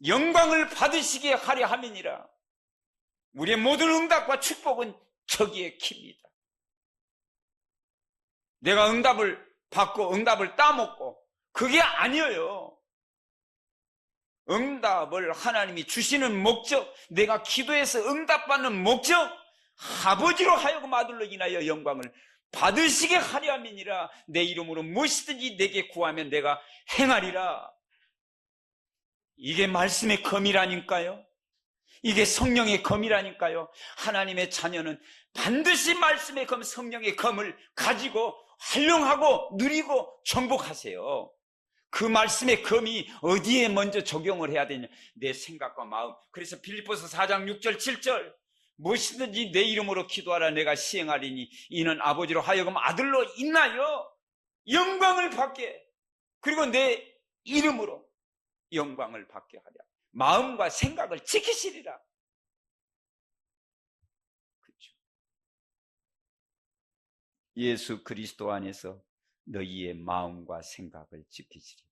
영광을 받으시게 하려 함이니라. 우리의 모든 응답과 축복은 저기에 킵니다. 내가 응답을 받고 응답을 따먹고 그게 아니에요. 응답을 하나님이 주시는 목적, 내가 기도해서 응답받는 목적, 아버지로 하여금 아들로 인하여 영광을 받으시게 하려 함이니라. 내 이름으로 무엇이든지 내게 구하면 내가 행하리라. 이게 말씀의 검이라니까요. 이게 성령의 검이라니까요. 하나님의 자녀는 반드시 말씀의 검, 성령의 검을 가지고 활용하고 누리고 정복하세요. 그 말씀의 검이 어디에 먼저 적용을 해야 되냐? 내 생각과 마음. 그래서 빌립보서 4장 6절 7절 무엇이든지 내 이름으로 기도하라 내가 시행하리니 이는 아버지로 하여금 아들로 인하여 영광을 받게, 그리고 내 이름으로 영광을 받게 하랴. 마음과 생각을 지키시리라. 그렇죠? 예수 그리스도 안에서 너희의 마음과 생각을 지키시리라.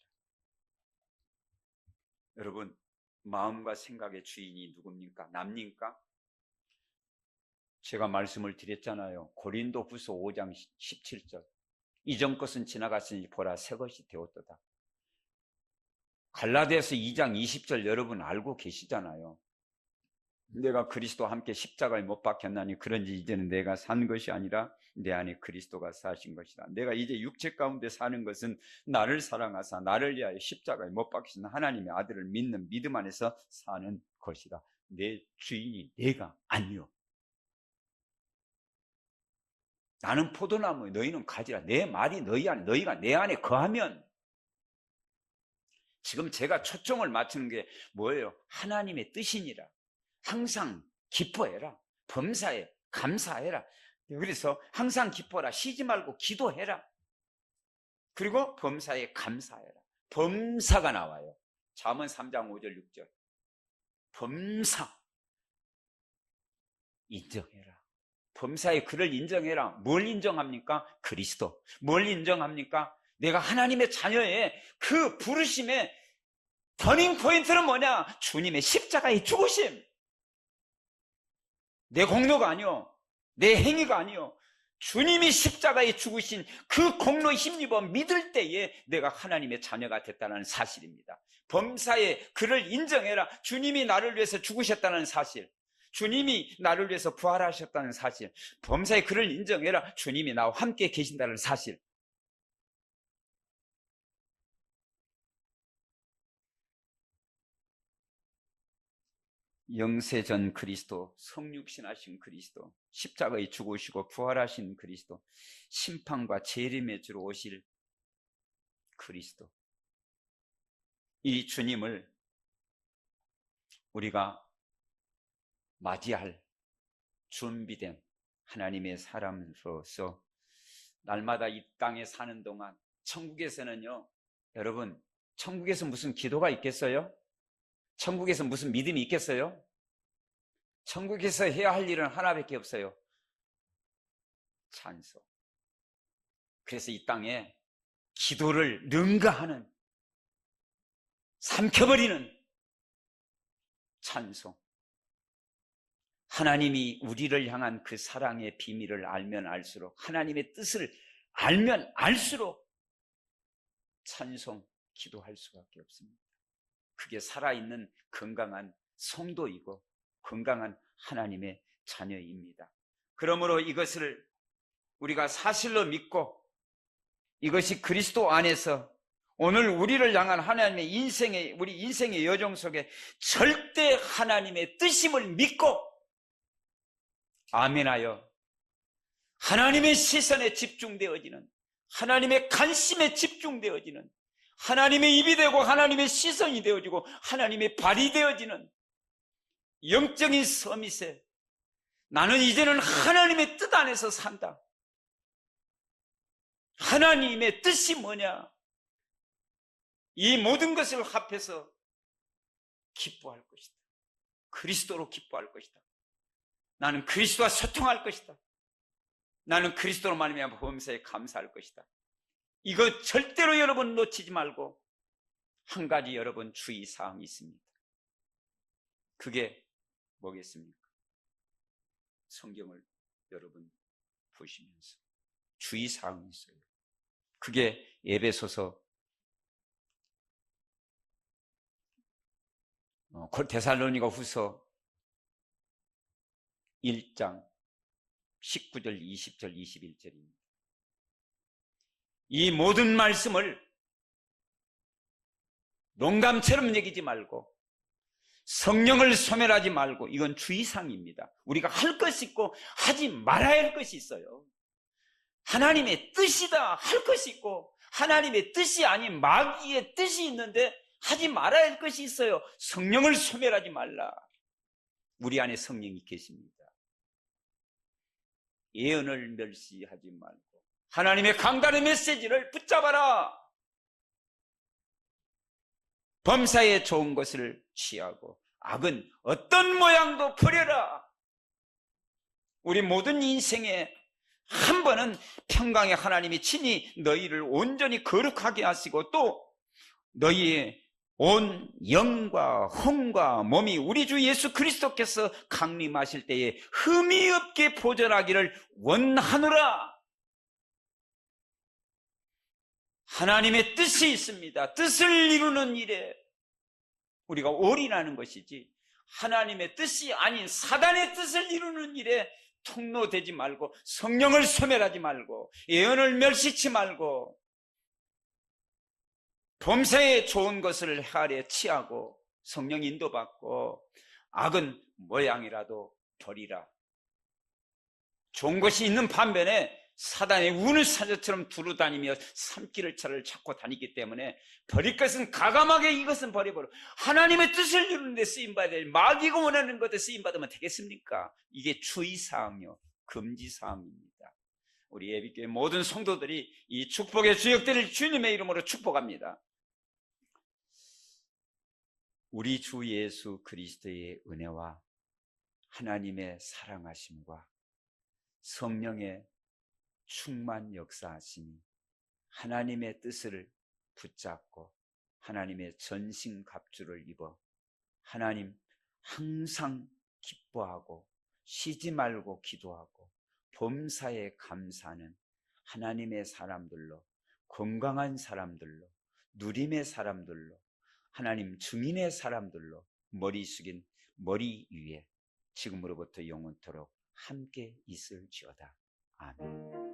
여러분, 마음과 생각의 주인이 누굽니까? 남입니까? 제가 말씀을 드렸잖아요. 고린도후서 5장 17절. 이전 것은 지나갔으니 보라 새 것이 되었도다. 갈라디아서 2장 20절 여러분 알고 계시잖아요. 내가 그리스도와 함께 십자가에 못 박혔나니 그런지 이제는 내가 산 것이 아니라 내 안에 그리스도가 사신 것이다. 내가 이제 육체 가운데 사는 것은 나를 사랑하사 나를 위하여 십자가에 못 박히신 하나님의 아들을 믿는 믿음 안에서 사는 것이다. 내 주인이 내가 아니요. 나는 포도나무 너희는 가지라. 내 말이 너희 안에, 너희가 내 안에 거하면. 지금 제가 초점을 맞추는 게 뭐예요? 하나님의 뜻이니라. 항상 기뻐해라. 범사에 감사해라. 그래서 항상 기뻐라. 쉬지 말고 기도해라. 그리고 범사에 감사해라. 범사가 나와요. 잠언 3장 5절 6절. 범사 인정해라. 범사의 그를 인정해라. 뭘 인정합니까? 그리스도. 뭘 인정합니까? 내가 하나님의 자녀의 그 부르심의 터닝 포인트는 뭐냐? 주님의 십자가의 죽으심. 내 공로가 아니요, 내 행위가 아니요, 주님이 십자가에 죽으신 그 공로에 힘입어 믿을 때에 내가 하나님의 자녀가 됐다는 사실입니다. 범사에 그를 인정해라. 주님이 나를 위해서 죽으셨다는 사실, 주님이 나를 위해서 부활하셨다는 사실, 범사에 그를 인정해라. 주님이 나와 함께 계신다는 사실. 영세전 그리스도, 성육신하신 그리스도, 십자가에 죽으시고 부활하신 그리스도, 심판과 재림에 주로 오실 그리스도, 이 주님을 우리가 맞이할 준비된 하나님의 사람으로서 날마다 이 땅에 사는 동안, 천국에서는요, 여러분, 천국에서 무슨 기도가 있겠어요? 천국에서 무슨 믿음이 있겠어요? 천국에서 해야 할 일은 하나밖에 없어요. 찬송. 그래서 이 땅에 기도를 능가하는, 삼켜버리는 찬송. 하나님이 우리를 향한 그 사랑의 비밀을 알면 알수록, 하나님의 뜻을 알면 알수록 찬송, 기도할 수밖에 없습니다. 그게 살아있는 건강한 성도이고 건강한 하나님의 자녀입니다. 그러므로 이것을 우리가 사실로 믿고 이것이 그리스도 안에서 오늘 우리를 향한 하나님의 우리 인생의 여정 속에 절대 하나님의 뜻임을 믿고 아멘하여 하나님의 시선에 집중되어지는, 하나님의 관심에 집중되어지는, 하나님의 입이 되고 하나님의 시선이 되어지고 하나님의 발이 되어지는 영적인 서밋에 나는 이제는 하나님의 뜻 안에서 산다. 하나님의 뜻이 뭐냐? 이 모든 것을 합해서 기뻐할 것이다. 그리스도로 기뻐할 것이다. 나는 그리스도와 소통할 것이다. 나는 그리스도로 말미암아 범사에 감사할 것이다. 이거 절대로 여러분 놓치지 말고 한 가지 여러분 주의사항이 있습니다. 그게 뭐겠습니까? 성경을 여러분 보시면서 주의사항이 있어요. 그게 에베소서 데살로니가 후서 1장 19절, 20절, 21절입니다. 이 모든 말씀을 농담처럼 여기지 말고 성령을 소멸하지 말고, 이건 주의사항입니다. 우리가 할 것이 있고 하지 말아야 할 것이 있어요. 하나님의 뜻이다 할 것이 있고 하나님의 뜻이 아닌 마귀의 뜻이 있는데 하지 말아야 할 것이 있어요. 성령을 소멸하지 말라. 우리 안에 성령이 계십니다. 예언을 멸시하지 말고 하나님의 강단의 메시지를 붙잡아라. 범사에 좋은 것을 취하고 악은 어떤 모양도 버려라. 우리 모든 인생에 한 번은 평강의 하나님이 친히 너희를 온전히 거룩하게 하시고 또 너희의 온 영과 혼과 몸이 우리 주 예수 그리스도께서 강림하실 때에 흠이 없게 보존하기를 원하노라. 하나님의 뜻이 있습니다. 뜻을 이루는 일에 우리가 올인하는 것이지 하나님의 뜻이 아닌 사단의 뜻을 이루는 일에 통로되지 말고 성령을 소멸하지 말고 예언을 멸시치 말고 범사에 좋은 것을 헤아려 취하고 성령 인도받고 악은 모양이라도 버리라. 좋은 것이 있는 반면에 사단의 우는 사자처럼 두루다니며 삼키를 차를 찾고 다니기 때문에 버릴 것은 가감하게 이것은 버려버려. 하나님의 뜻을 이루는 데 쓰임받아야 돼. 마귀가 원하는 것에 쓰임받으면 되겠습니까? 이게 주의사항이요 금지사항입니다. 우리 예비교회 모든 성도들이 이 축복의 주역들을 주님의 이름으로 축복합니다. 우리 주 예수 그리스도의 은혜와 하나님의 사랑하심과 성령의 충만 역사하심이 하나님의 뜻을 붙잡고 하나님의 전신갑주를 입어 하나님 항상 기뻐하고 쉬지 말고 기도하고 범사에 감사하는 하나님의 사람들로, 건강한 사람들로, 누림의 사람들로, 하나님 증인의 사람들로 머리 숙인 머리 위에 지금으로부터 영원토록 함께 있을지어다. 아멘.